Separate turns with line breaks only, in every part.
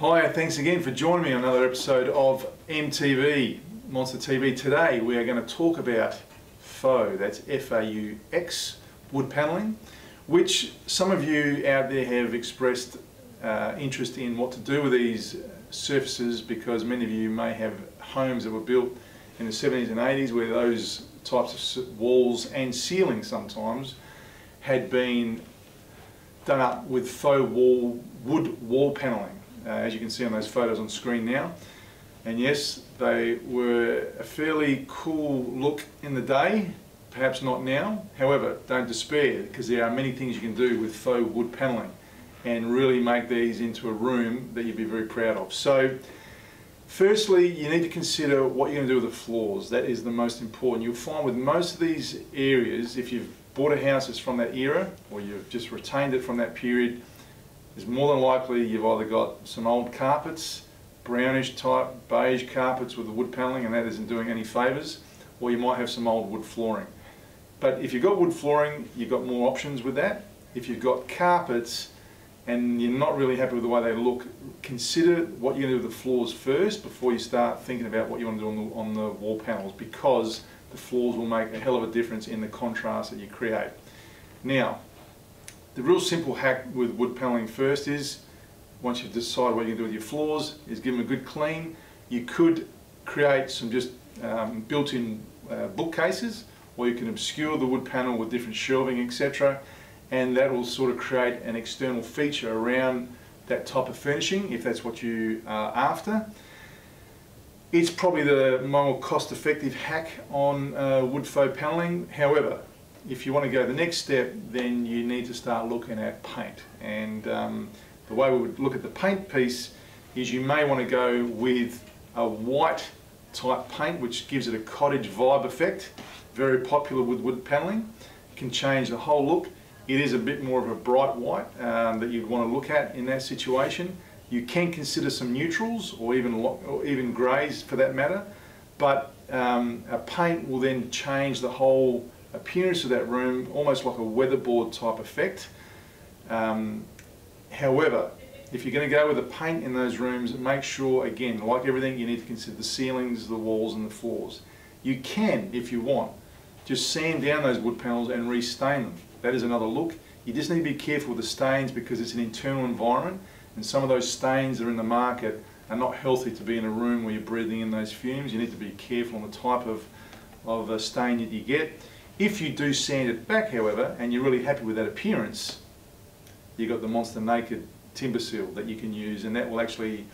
Hi, thanks again for joining me on another episode of MTV, Monster TV. Today we are going to talk about Faux, that's F-A-U-X, wood panelling, which some of you out there have expressed interest in what to do with these surfaces, because many of you may have homes that were built in the 70s and 80s where those types of walls and ceilings sometimes had been done up with faux wood wall panelling. As you can see on those photos on screen now. And yes, they were a fairly cool look in the day, perhaps not now. However, don't despair, because there are many things you can do with faux wood panelling and really make these into a room that you'd be very proud of. So, firstly, you need to consider what you're going to do with the floors. That is the most important. You'll find with most of these areas, if you've bought a house that's from that era, or you've just retained it from that period, it's more than likely you've either got some old carpets, brownish type beige carpets with the wood panelling, and that isn't doing any favours, or you might have some old wood flooring. But if you've got wood flooring, you've got more options with that. If you've got carpets and you're not really happy with the way they look, consider what you're going to do with the floors first before you start thinking about what you want to do on the wall panels, because the floors will make a hell of a difference in the contrast that you create. Now, the real simple hack with wood panelling first is, once you've decided what you're going to do with your floors, is give them a good clean. You could create some just built-in bookcases, or you can obscure the wood panel with different shelving, etc. And that will sort of create an external feature around that type of furnishing, if that's what you are after. It's probably the more cost-effective hack on wood faux panelling. However, if you want to go the next step, then you need to start looking at paint. And the way we would look at the paint piece is, you may want to go with a white type paint, which gives it a cottage vibe effect. Very popular with wood panelling. It can change the whole look. It is a bit more of a bright white that you'd want to look at in that situation. You can consider some neutrals, or even greys for that matter, but a paint will then change the whole appearance of that room, almost like a weatherboard type effect. However, if you're going to go with a paint in those rooms, make sure, again, like everything, you need to consider the ceilings, the walls and the floors. You can, if you want, just sand down those wood panels and restain them. That is another look. You just need to be careful with the stains, because it's an internal environment, and some of those stains that are in the market are not healthy to be in a room where you're breathing in those fumes. You need to be careful on the type of stain that you get. If you do sand it back, however, and you're really happy with that appearance, you've got the Monsta Naked timber seal that you can use, and that will actually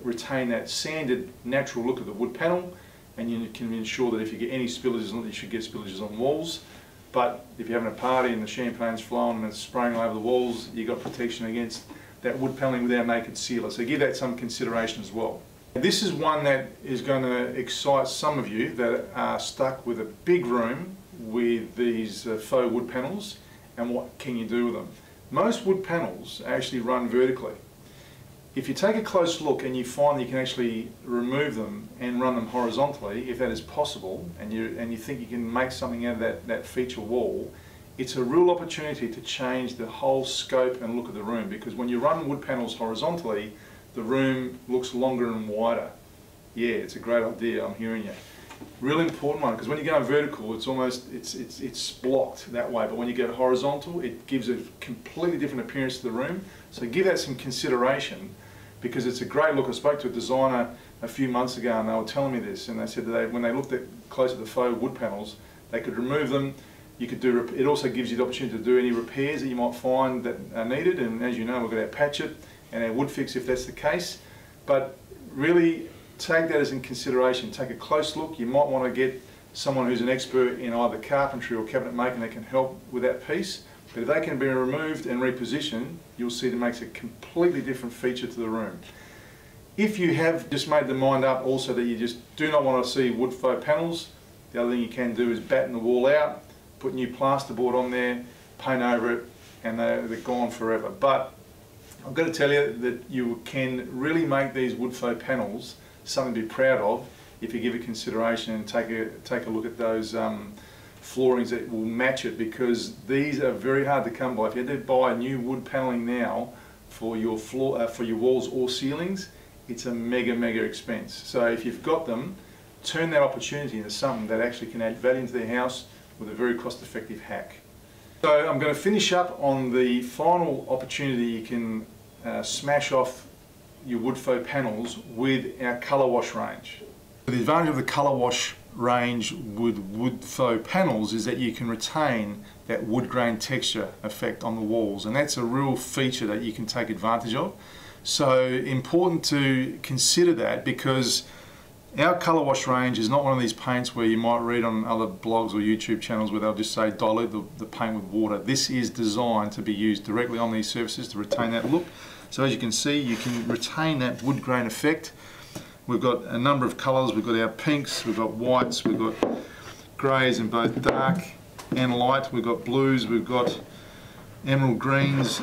retain that sanded natural look of the wood panel, and you can ensure that if you get any spillages, not that you should get spillages on walls, but if you're having a party and the champagne's flowing and it's spraying all over the walls, you've got protection against that wood panelling with our naked sealer. So give that some consideration as well. This is one that is going to excite some of you that are stuck with a big room with these faux wood panels, and what can you do with them? Most wood panels actually run vertically. If you take a close look and you find that you can actually remove them and run them horizontally, if that is possible, and you think you can make something out of that feature wall, it's a real opportunity to change the whole scope and look of the room, because when you run wood panels horizontally, the room looks longer and wider. Yeah, it's a great idea, I'm hearing you. Real important one, because when you go vertical, it's blocked that way, but when you go horizontal, it gives a completely different appearance to the room. So give that some consideration, because it's a great look. I spoke to a designer a few months ago, and they were telling me this, and they said that when they looked at close at the faux wood panels, they could remove them. You could do. It also gives you the opportunity to do any repairs that you might find that are needed, and as you know, we've got our patch it and our wood fix if that's the case. But really take that as in consideration. Take a close look. You might want to get someone who's an expert in either carpentry or cabinet making that can help with that piece. But if they can be removed and repositioned, you'll see it makes a completely different feature to the room. If you have just made the mind up also that you just do not want to see wood faux panels, the other thing you can do is batten the wall out, put new plasterboard on there, paint over it, and they're gone forever. But I've got to tell you that you can really make these wood faux panels something to be proud of if you give it consideration and take a look at those floorings that will match it, because these are very hard to come by. If you had to buy new wood panelling now for your floor, for your walls or ceilings, it's a mega expense. So if you've got them, turn that opportunity into something that actually can add value into their house with a very cost-effective hack. So I'm going to finish up on the final opportunity you can smash off your wood faux panels with our colour wash range. The advantage of the colour wash range with wood faux panels is that you can retain that wood grain texture effect on the walls, and that's a real feature that you can take advantage of. So important to consider that, because our colour wash range is not one of these paints where you might read on other blogs or YouTube channels where they'll just say dilute the paint with water. This is designed to be used directly on these surfaces to retain that look. So as you can see, you can retain that wood grain effect. We've got a number of colours. We've got our pinks, we've got whites, we've got greys in both dark and light, we've got blues, we've got emerald greens,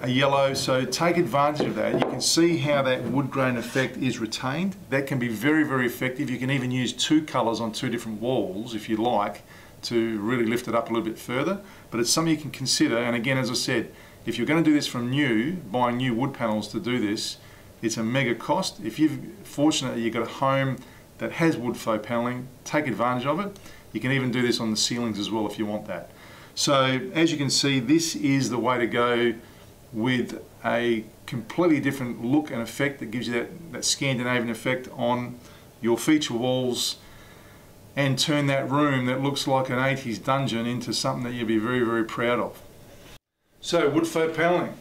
a yellow. So take advantage of that. You can see how that wood grain effect is retained. That can be very effective. You can even use two colours on two different walls if you like to really lift it up a little bit further, but it's something you can consider. And again, as I said, if you're going to do this from new, buying new wood panels to do this, it's a mega cost. If you're fortunate that you've got a home that has wood faux paneling, take advantage of it. You can even do this on the ceilings as well if you want that. So as you can see, this is the way to go with a completely different look and effect that gives you that Scandinavian effect on your feature walls, and turn that room that looks like an 80s dungeon into something that you'll be very proud of. So wood faux paneling,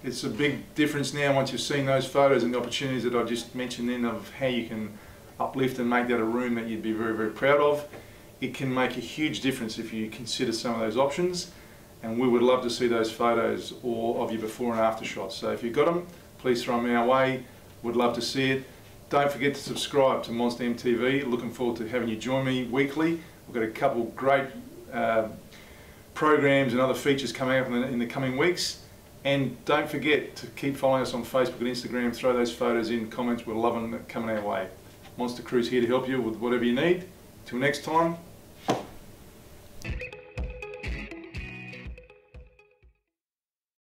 it's a big difference now once you've seen those photos and the opportunities that I just mentioned then of how you can uplift and make that a room that you'd be very proud of. It can make a huge difference if you consider some of those options, and we would love to see those photos or of your before and after shots. So if you've got them, please throw them our way. We'd love to see it. Don't forget to subscribe to Monsta MTV. Looking forward to having you join me weekly. We've got a couple great programs and other features coming up in the coming weeks. And don't forget to keep following us on Facebook and Instagram. Throw those photos in comments. We're loving it coming our way. Monsta Crew's here to help you with whatever you need. Till next time,